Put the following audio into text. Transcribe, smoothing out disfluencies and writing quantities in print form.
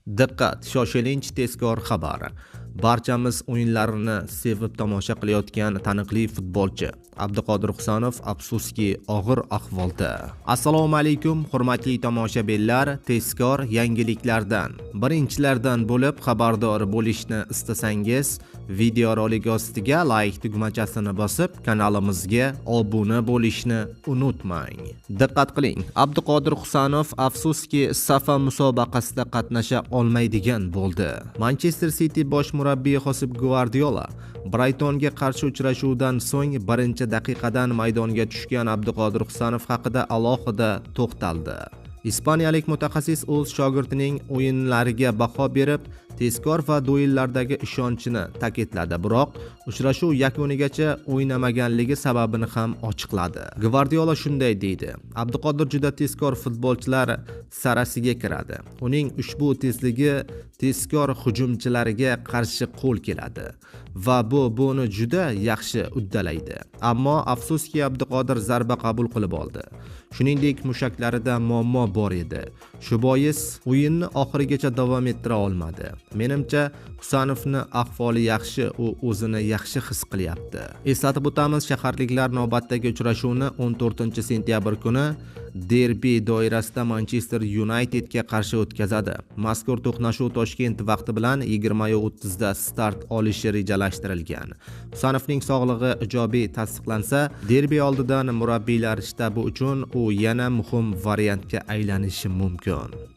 Diqqat, shoshilinch tezkor xabar. Barchamiz o'yinlarini sevib tomosha qilayotgan taniqli futbolchi Abduqodir Husanov afsuski og'ir ahvolda. Assalomu alaykum, hurmatli tomoshabinlar. Tezkor yangiliklardan, birinchilardan bo'lib xabardor bo'lishni istasangiz, videorolik ostiga like tugmachasini bosib, kanalimizga obuna bo'lishni unutmang. Diqqat qiling, Abduqodir Husanov afsuski Safa musobaqasida qatnasha olmaydigan bo'ldi. Manchester City bosh murabbiyi Josep Guardiola Brightonga qarshi uchrashuvdan so'ng birinchi daqiqadan maydonga tushgan Abduqodir Husanov haqida alohida to'xtaldi. Ispaniyalik mutaxassis o'z shogirdining o'yinlariga baho berib, tezkor va duellardagi ishonchini ta'kidladi, biroq uchrashuv yakunigacha o'ynamaganligi sababini ham ochiqladi. Guardiola shunday deydi: Abduqodir juda tezkor futbolchilar sarasiga kiradi. Uning ushbu tezligi tezkor hujumchilarga qarshi qo'l keladi va buni juda yaxshi uddalaydi. Ammo afsuski Abduqodir zarba qabul qilib oldi. Shuningdek, mushaklarida muammo bor edi. Shu bois o'yinni oxirigacha davom ettira olmadi. Menimcha, Husanovni ahvoli yaxshi, u o'zini yaxshi his qilyapti. Eslatib o'tamiz, shaharliklar navbatdagi uchrashuvni 14-sentyabr kuni derbi doirasida Manchester Unitedga qarshi o'tkazadi. Mazkur to'qnashuv Toshkent vaqti bilan 20:30 da start olishi rejalashtirilgan. Husanovning sog'lig'i ijobiy tasdiqlansa, derbi oldidan murabbiylar shtabi uchun u yana muhim variantga aylanishi mumkin.